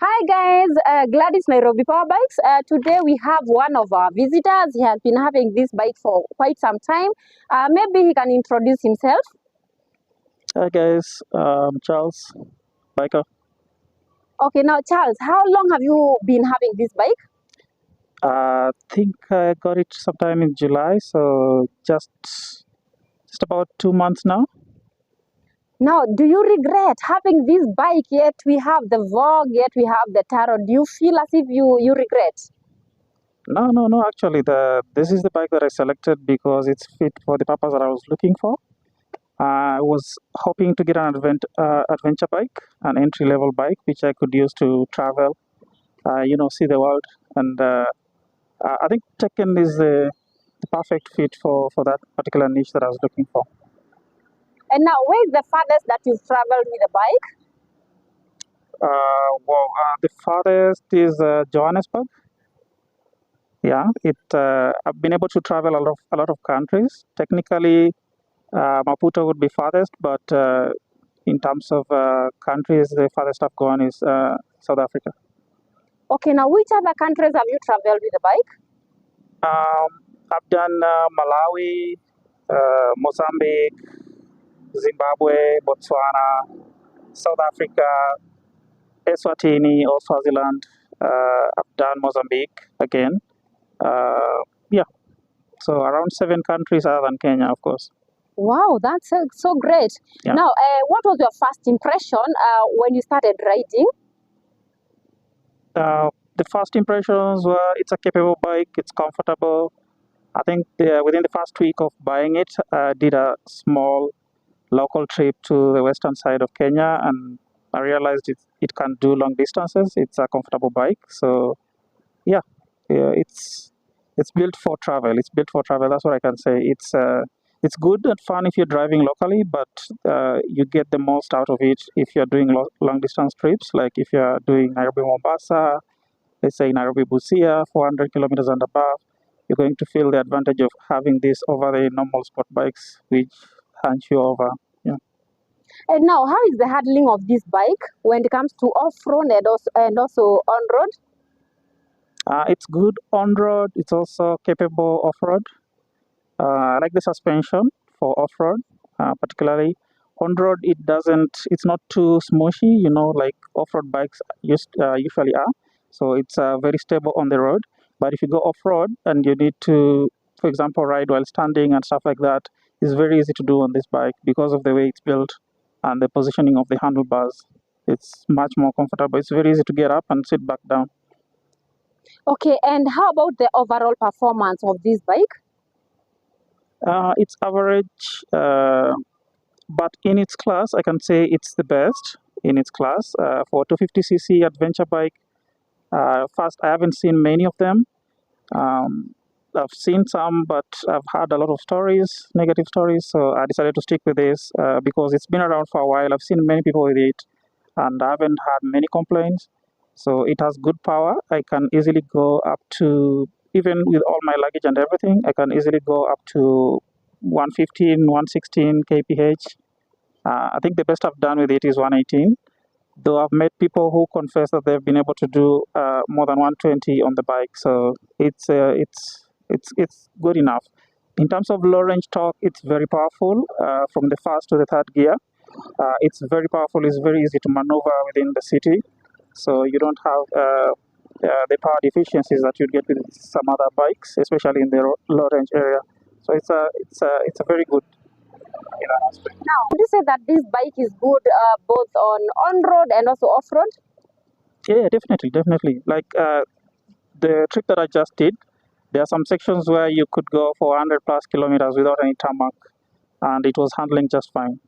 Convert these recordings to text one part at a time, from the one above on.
Hi guys, Gladys Nairobi Power Bikes. Today we have one of our visitors. He has been having this bike for quite some time. Maybe he can introduce himself. Hi guys, Charles, biker. Okay, now Charles, how long have you been having this bike? I think I got it sometime in July, so just about 2 months now. Now, do you regret having this bike? Yet we have the Vogue, yet we have the Tarot. Do you feel as if you regret? No. Actually, this is the bike that I selected because it's fit for the purpose that I was looking for. I was hoping to get an adventure bike, an entry-level bike, which I could use to travel, see the world. And I think Tekken is the perfect fit for that particular niche that I was looking for. And now, where is the farthest that you've traveled with a bike? The farthest is Johannesburg. Yeah, I've been able to travel a lot of countries. Technically, Maputo would be farthest, but in terms of countries, the farthest I've gone is South Africa. Okay, now which other countries have you traveled with a bike? I've done Malawi, Mozambique, Zimbabwe, Botswana, South Africa, Eswatini or Swaziland. I've done Mozambique again. Yeah, so around 7 countries other than Kenya, of course. Wow, that's so great. Yeah. Now, what was your first impression when you started riding? The first impressions were it's a capable bike, it's comfortable. I think within the first week of buying it, I did a small local trip to the western side of Kenya, and I realized it can do long distances. It's a comfortable bike, so yeah, it's built for travel. It's built for travel. That's what I can say. It's good and fun if you're driving locally, but you get the most out of it if you're doing long distance trips. Like if you're doing Nairobi Mombasa, let's say Nairobi Busia, 400 kilometers and above, you're going to feel the advantage of having this over the normal sport bikes, which hunch you over. Yeah. And now, how is the handling of this bike when it comes to off-road and also on-road? It's good on road. It's also capable off road. I like the suspension for off road, particularly on road. It's not too smushy, like off road bikes usually are. So it's very stable on the road. But if you go off road and you need to, for example, ride while standing and stuff like that, it's very easy to do on this bike because of the way it's built and the positioning of the handlebars. It's much more comfortable. It's very easy to get up and sit back down. Okay, and how about the overall performance of this bike? It's average, but in its class, I can say it's the best in its class. For 250cc adventure bike, first, I haven't seen many of them. I've seen some, but I've heard a lot of stories, negative stories, so I decided to stick with this because it's been around for a while. I've seen many people with it, and I haven't had many complaints. So it has good power. I can easily go up to, even with all my luggage and everything, I can easily go up to 115, 116 kph. I think the best I've done with it is 118. Though I've met people who confess that they've been able to do more than 120 on the bike. So it's good enough. In terms of low range torque, it's very powerful from the first to the third gear. It's very powerful. It's very easy to maneuver within the city. So you don't have the power deficiencies that you'd get with some other bikes, especially in the low range area. So it's a very good aspect. Now, would you say that this bike is good both on road and also off road? Yeah, definitely. Like the trip that I just did, there are some sections where you could go for 100 plus kilometers without any tarmac, and it was handling just fine.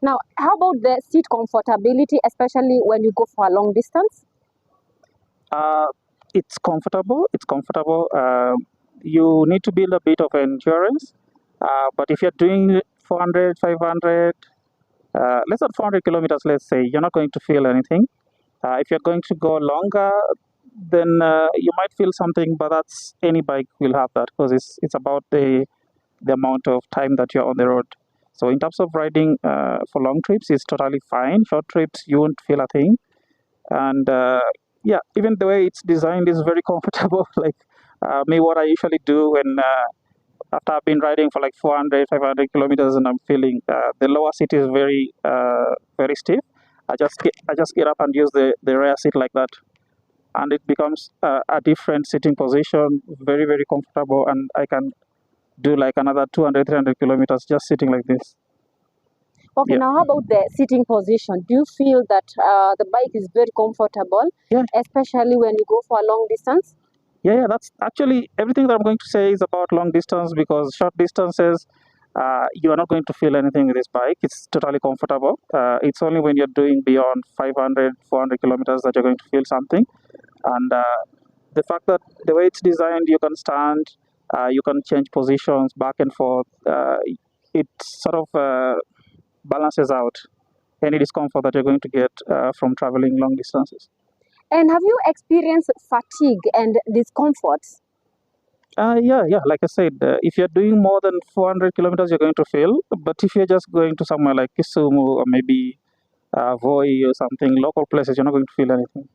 Now, how about the seat comfortability, especially when you go for a long distance? It's comfortable. You need to build a bit of endurance, but if you're doing 400, 500, less than 400 kilometers, let's say, you're not going to feel anything. If you're going to go longer, then you might feel something, but that's any bike will have that because it's about the amount of time that you're on the road. So in terms of riding for long trips, it's totally fine. Short trips, you won't feel a thing. And yeah, even the way it's designed is very comfortable. Like me, what I usually do when after I've been riding for like 400, 500 kilometers, and I'm feeling the lower seat is very stiff. I just get up and use the rear seat like that, and it becomes a different sitting position, very comfortable, and I can do like another 200, 300 kilometers just sitting like this. Okay, Yeah. now how about the sitting position? Do you feel that the bike is very comfortable, Yeah. especially when you go for a long distance? Yeah, that's actually everything that I'm going to say is about long distance, because short distances, you are not going to feel anything with this bike. It's totally comfortable. It's only when you're doing beyond 500, 400 kilometers that you're going to feel something. And the fact that the way it's designed, you can stand, you can change positions back and forth. It sort of balances out any discomfort that you're going to get from traveling long distances. And have you experienced fatigue and discomforts? Yeah. Like I said, if you're doing more than 400 kilometers, you're going to feel. But if you're just going to somewhere like Kisumu or maybe Voi or something, local places, you're not going to feel anything.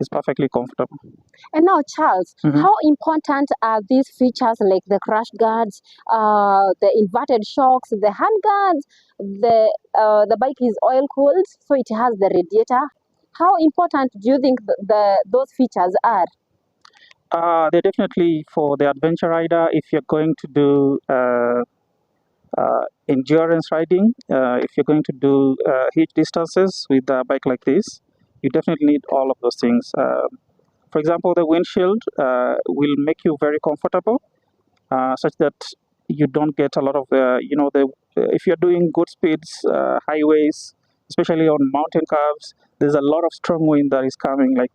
It's perfectly comfortable. And now, Charles, how important are these features like the crash guards, the inverted shocks, the hand guards? The bike is oil cooled, so it has the radiator. How important do you think those features are? They're definitely for the adventure rider. If you're going to do endurance riding, if you're going to do huge distances with a bike like this, you definitely need all of those things. For example, the windshield will make you very comfortable, such that you don't get a lot of if you're doing good speeds, highways, especially on mountain curves, there's a lot of strong wind that is coming. Like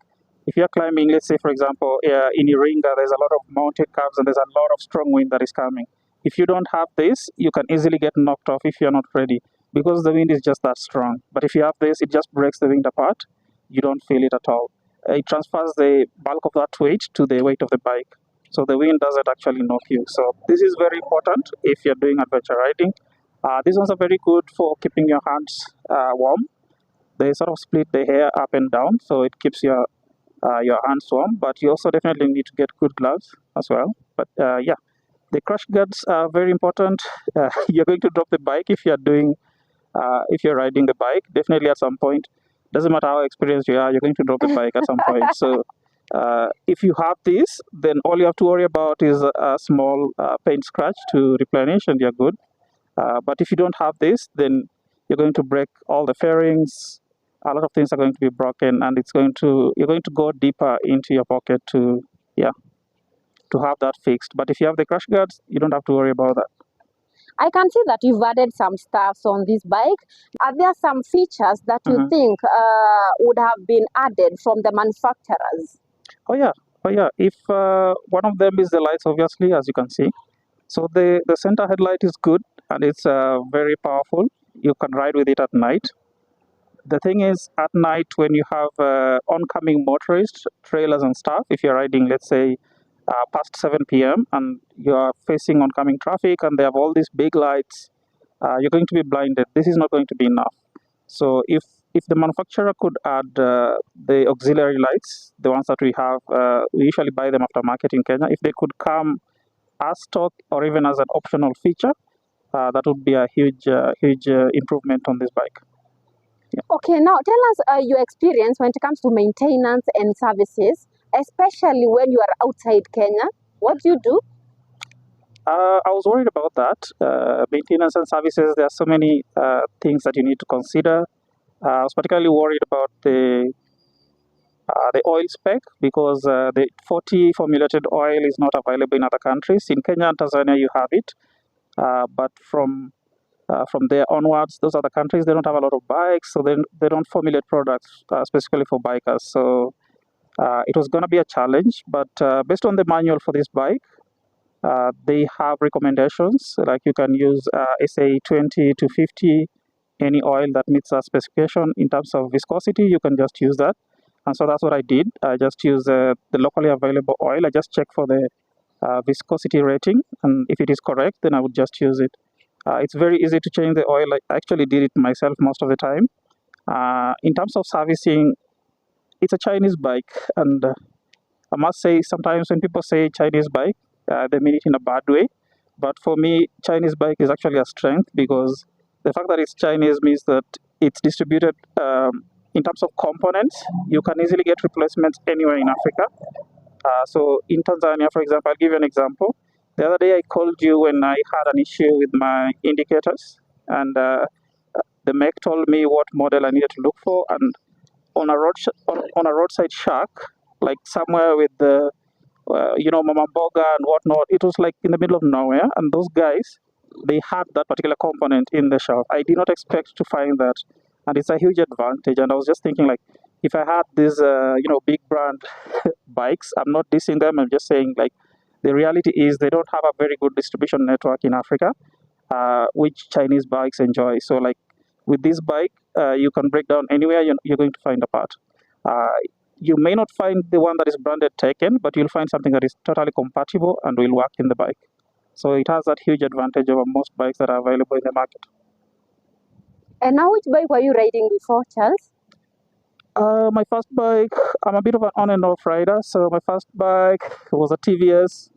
if you're climbing, let's say for example, in Iringa, there's a lot of mountain curves and there's a lot of strong wind that is coming. If you don't have this, you can easily get knocked off if you're not ready, because the wind is just that strong. But if you have this, it just breaks the wind apart. You don't feel it at all. It transfers the bulk of that weight to the weight of the bike. So the wind doesn't actually knock you. So this is very important if you're doing adventure riding. These ones are very good for keeping your hands warm. They sort of split the hair up and down, so it keeps your hands warm. But you also definitely need to get good gloves as well. But yeah, the crash guards are very important. You're going to drop the bike if you're riding the bike. Definitely at some point, doesn't matter how experienced you are, you're going to drop the bike at some point. So if you have this, then all you have to worry about is a small paint scratch to replenish, and you're good. But if you don't have this, then you're going to break all the fairings. A lot of things are going to be broken, and you're going to go deeper into your pocket to have that fixed. But if you have the crash guards, you don't have to worry about that. I can see that you've added some stuffs on this bike. Are there some features that you think would have been added from the manufacturers? Oh yeah. If one of them is the lights, obviously, as you can see. So the center headlight is good, and it's very powerful. You can ride with it at night. The thing is, at night when you have oncoming motorists, trailers and stuff, if you're riding, let's say, past 7 p.m. and you are facing oncoming traffic and they have all these big lights, you're going to be blinded. This is not going to be enough. So if the manufacturer could add the auxiliary lights, the ones that we have, we usually buy them aftermarket in Kenya. If they could come as stock or even as an optional feature, that would be a huge improvement on this bike. Yeah. Okay, now tell us your experience when it comes to maintenance and services, especially when you are outside Kenya. What do you do? I was worried about that. Maintenance and services, there are so many things that you need to consider. I was particularly worried about the oil spec, because the 40 formulated oil is not available in other countries. In Kenya and Tanzania, you have it, but from there onwards, those other countries, they don't have a lot of bikes, so they don't formulate products specifically for bikers. So it was going to be a challenge, but based on the manual for this bike, they have recommendations, like you can use SA 20 to 50, any oil that meets that specification. In terms of viscosity, you can just use that. And so that's what I did. I just use the locally available oil. I just check for the viscosity rating, and if it is correct, then I would just use it. It's very easy to change the oil. I actually did it myself most of the time. In terms of servicing, it's a Chinese bike, and I must say sometimes when people say Chinese bike, they mean it in a bad way. But for me, Chinese bike is actually a strength because the fact that it's Chinese means that it's distributed in terms of components. You can easily get replacements anywhere in Africa. So in Tanzania, for example, I'll give you an example. The other day I called you when I had an issue with my indicators, and the mech told me what model I needed to look for, and on a on a roadside shack, like somewhere with the Mama Boga and whatnot. It was like in the middle of nowhere, and those guys, they had that particular component in the shop. I did not expect to find that, and it's a huge advantage. And I was just thinking, like, if I had these, big brand bikes, I'm not dissing them. I'm just saying, like, the reality is they don't have a very good distribution network in Africa, which Chinese bikes enjoy. So, like, with this bike, you can break down anywhere. You're going to find a part. You may not find the one that is branded Tekken, but you'll find something that is totally compatible and will work in the bike. So it has that huge advantage over most bikes that are available in the market. And now, which bike were you riding before, Charles? My first bike, I'm a bit of an on and off rider. So my first bike was a TVS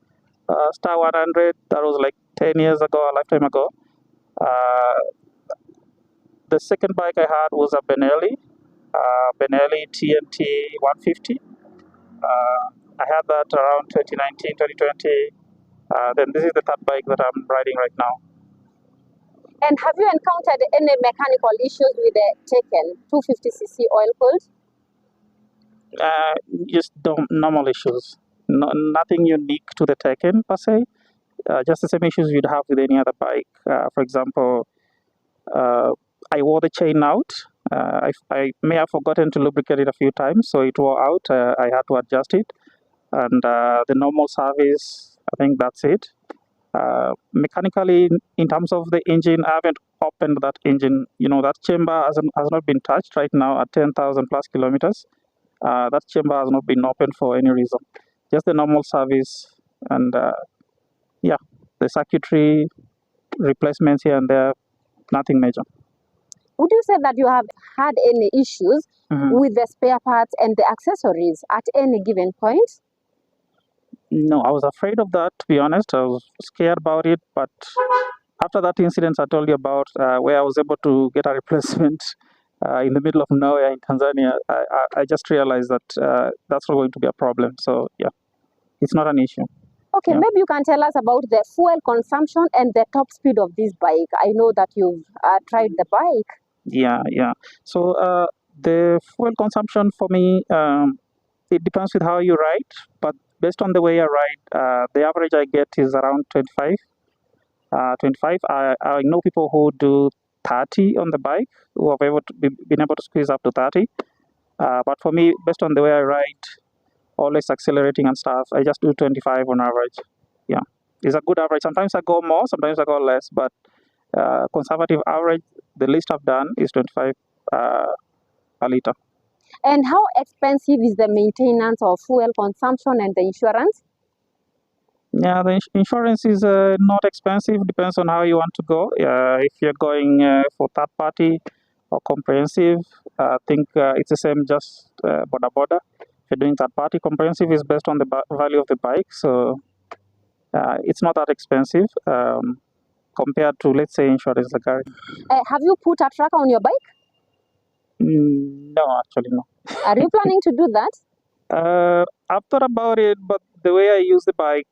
Star 100. That was like 10 years ago, a lifetime ago. The second bike I had was a Benelli TNT 150. I had that around 2019, 2020. Then this is the third bike that I'm riding right now. And have you encountered any mechanical issues with the Tekken 250cc oil cooled? Just normal issues. Nothing unique to the Tekken per se. Just the same issues you'd have with any other bike. For example, I wore the chain out. I may have forgotten to lubricate it a few times, so it wore out. I had to adjust it. And the normal service, I think that's it. Mechanically, in terms of the engine, I haven't opened that engine. That chamber has not been touched right now at 10,000 plus kilometers. That chamber has not been opened for any reason. Just the normal service and the circuitry replacements here and there, nothing major. Would you say that you have had any issues with the spare parts and the accessories at any given point? No, I was afraid of that, to be honest. I was scared about it, but after that incident I told you about, where I was able to get a replacement in the middle of nowhere in Tanzania, I just realized that that's not going to be a problem. So, yeah, it's not an issue. Okay, maybe you can tell us about the fuel consumption and the top speed of this bike. I know that you've tried the bike. Yeah. So, the fuel consumption for me, it depends with how you ride, but based on the way I ride, the average I get is around 25. I know people who do 30 on the bike, who have been able to squeeze up to 30. But for me, based on the way I ride, always accelerating and stuff, I just do 25 on average. Yeah, it's a good average. Sometimes I go more, sometimes I go less, but conservative average, the least I've done is 25 a liter. And how expensive is the maintenance of fuel consumption and the insurance? Yeah, the insurance is not expensive. Depends on how you want to go. If you're going for third party or comprehensive, I think it's the same, just border. If you're doing third party, comprehensive is based on the value of the bike, so it's not that expensive compared to, let's say, insurance the car. Have you put a tracker on your bike? No, actually no. Are you planning to do that? I've thought about it, but the way I use the bike,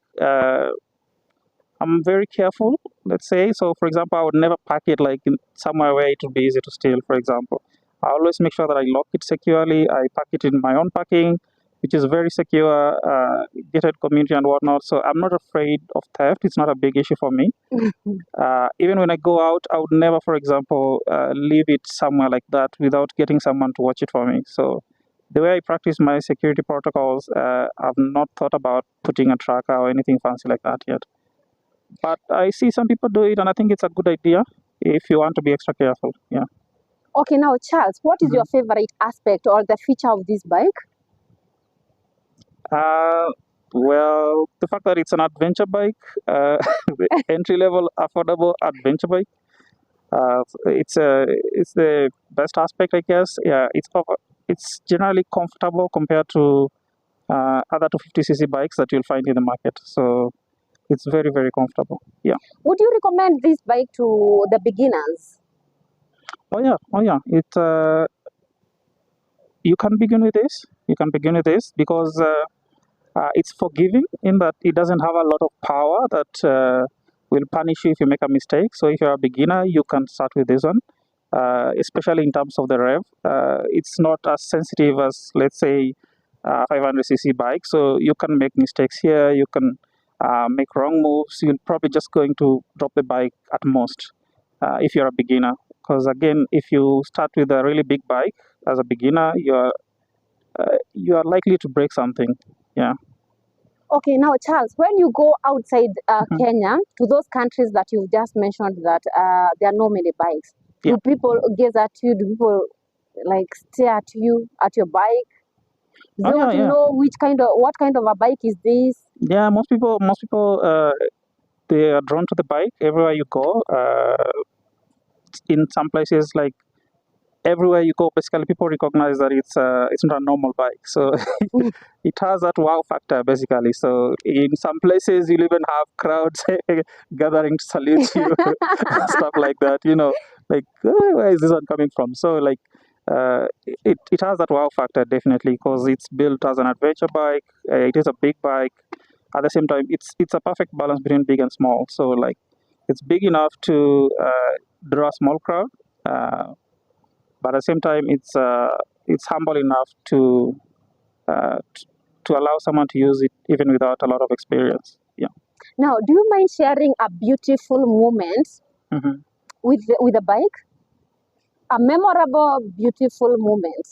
I'm very careful, let's say. So, for example, I would never pack it like in somewhere where it would be easy to steal, for example. I always make sure that I lock it securely. I pack it in my own packing, which is very secure, gated community and whatnot. So I'm not afraid of theft. It's not a big issue for me. Even when I go out, I would never, for example, leave it somewhere like that without getting someone to watch it for me. So the way I practice my security protocols, I've not thought about putting a tracker or anything fancy like that yet. But I see some people do it, and I think it's a good idea if you want to be extra careful. Yeah. Okay, now Charles, what is your favorite aspect or the feature of this bike? Well, the fact that it's an adventure bike, the entry-level affordable adventure bike, it's the best aspect, I guess. Yeah, it's generally comfortable compared to other 250cc bikes that you'll find in the market. So it's very, very comfortable. Yeah. Would you recommend this bike to the beginners? Oh yeah. It you can begin with this. You can begin with this because it's forgiving in that it doesn't have a lot of power that will punish you if you make a mistake. So if you're a beginner, you can start with this one, especially in terms of the rev. It's not as sensitive as, let's say, 500cc bike. So you can make mistakes here. You can make wrong moves. You're probably just going to drop the bike at most if you're a beginner. Because again, if you start with a really big bike as a beginner, you are likely to break something. Yeah. Okay, now Charles, when you go outside Kenya to those countries that you've just mentioned that there are no many bikes, Yeah. do people gaze at you? Do people like stare at you at your bike? Do they want to know what kind of a bike is this? Yeah, most people they are drawn to the bike everywhere you go. In some places, like everywhere you go, basically people recognize that it's not a normal bike. So it has that wow factor basically. So in some places you'll even have crowds gathering to salute you, stuff like that. You know, like where is this one coming from? So like it has that wow factor definitely because it's built as an adventure bike. It is a big bike. At the same time, it's a perfect balance between big and small. So like it's big enough to draw a small crowd. But at the same time, it's humble enough to allow someone to use it even without a lot of experience. Yeah. Now, do you mind sharing a beautiful moment with a bike? A memorable, beautiful moment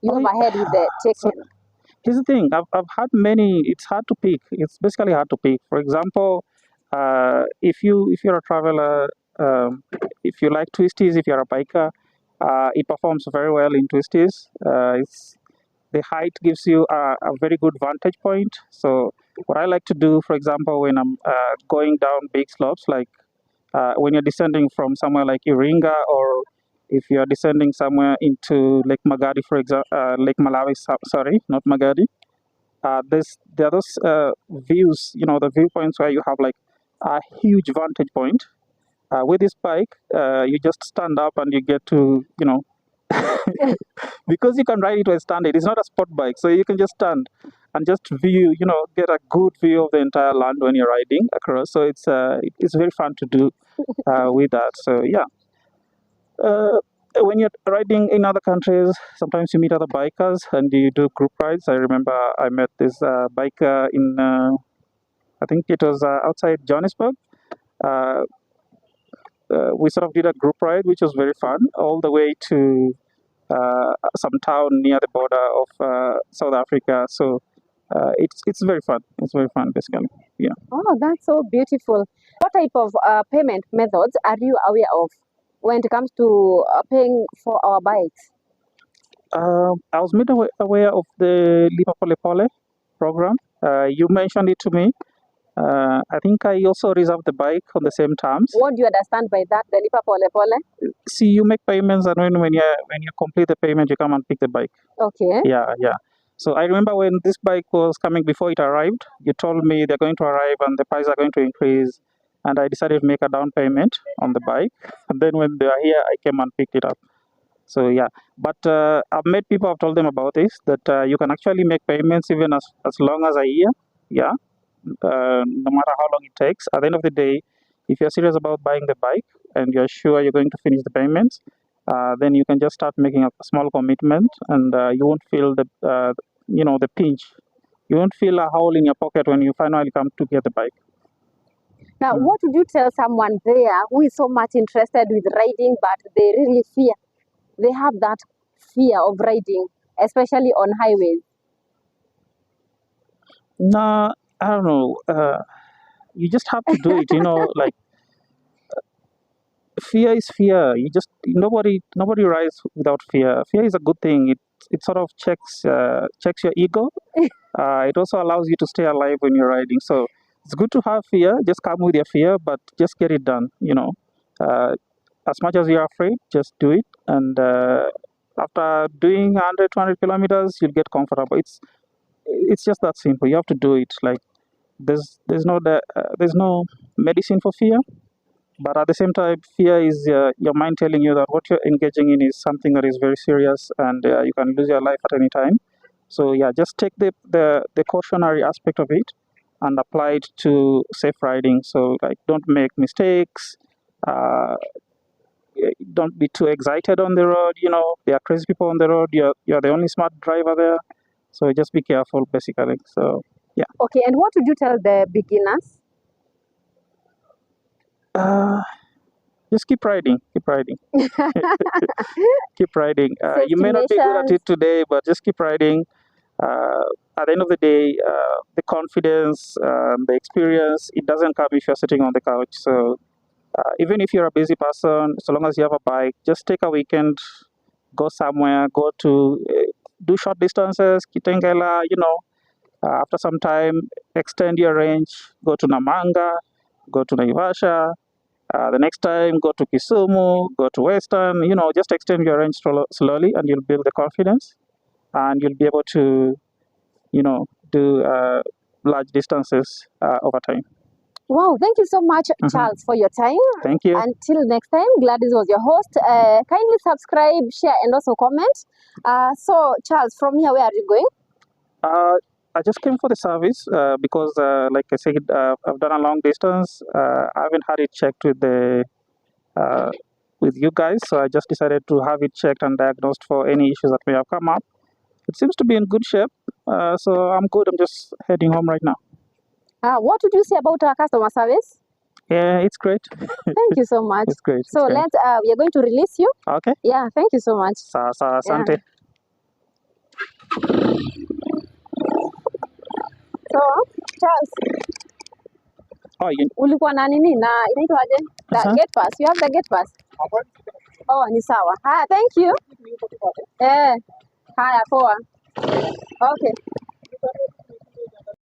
you ever had with the TEKKEN? So here's the thing. I've had many. It's hard to pick. It's basically hard to pick. For example, if you're a traveler, if you like twisties, if you're a biker, it performs very well in twisties. The height gives you a very good vantage point. So what I like to do, for example, when I'm going down big slopes, like when you're descending from somewhere like Iringa, or if you're descending somewhere into Lake Magadi, for example, Lake Malawi, sorry, not Magadi. There are those views, the viewpoints where you have like a huge vantage point. With this bike, you just stand up and you get to, because you can ride it while standing. It's not a sport bike, so you can just stand and just view, get a good view of the entire land when you're riding across. So it's very fun to do with that. So yeah. When you're riding in other countries, sometimes you meet other bikers and you do group rides. I remember I met this biker in, I think it was outside Johannesburg. We sort of did a group ride, which was very fun, all the way to some town near the border of South Africa. So it's very fun. It's very fun, basically. Yeah. Oh, that's so beautiful. What type of payment methods are you aware of when it comes to paying for our bikes? I was made aware of the Lipa Pole Pole program. You mentioned it to me. I think I also reserved the bike on the same terms. What do you understand by that, the Lipa Pole Pole? See, you make payments, and when you complete the payment, you come and pick the bike. Okay. Yeah. So I remember when this bike was coming, before it arrived, you told me they're going to arrive and the prices are going to increase, and I decided to make a down payment on the bike. And then when they are here, I came and picked it up. So yeah, but I've met people, I've told them about this, that you can actually make payments even as long as a year. Yeah. No matter how long it takes. At the end of the day, if you're serious about buying the bike and you're sure you're going to finish the payments, then you can just start making a small commitment, and you won't feel the pinch. You won't feel a hole in your pocket when you finally come to get the bike. Now, what would you tell someone there who is so much interested with riding, but they really fear? They have that fear of riding, especially on highways. Nah, I don't know. You just have to do it. Like fear is fear. Nobody rides without fear. Fear is a good thing. It sort of checks your ego. It also allows you to stay alive when you're riding. So it's good to have fear. Just come with your fear, but just get it done. As much as you're afraid, just do it. And after doing 100, 200 kilometers, you'll get comfortable. It's just that simple. You have to do it. Like there's no medicine for fear, but at the same time, fear is your mind telling you that what you're engaging in is something that is very serious, and you can lose your life at any time. So yeah, just take the cautionary aspect of it and apply it to safe riding. So like, don't make mistakes. Don't be too excited on the road. You know, there are crazy people on the road. You're the only smart driver there. So just be careful, basically. So yeah. Okay, and what would you tell the beginners? Just keep riding. Keep riding. Keep riding. You may not be good at it today, but just keep riding. At the end of the day, the confidence, the experience, it doesn't come if you're sitting on the couch. So even if you're a busy person, so long as you have a bike, just take a weekend, go somewhere, go to do short distances, Kitengela, you know. After some time, extend your range, go to Namanga, go to Naivasha. The next time, go to Kisumu, go to Western, you know, just extend your range slowly, and you'll build the confidence, and you'll be able to, you know, do large distances over time. Wow, thank you so much, Charles, for your time. Thank you. Until next time, Gladys was your host. Kindly subscribe, share, and also comment. So, Charles, from here, where are you going? I just came for the service because, like I said, I've done a long distance. I haven't had it checked with you guys, so I just decided to have it checked and diagnosed for any issues that may have come up. It seems to be in good shape, so I'm good. I'm just heading home right now. What would you say about our customer service? Yeah, it's great. Thank you so much. It's great. So we are going to release you. Okay. Yeah, thank you so much. Asante. Yeah. So, Charles. Oh, ulikuwa na nini na inaitwaje? The gate pass. You have the gate pass? Oh, ni sawa. Haya, thank you. Haya, poa. Okay.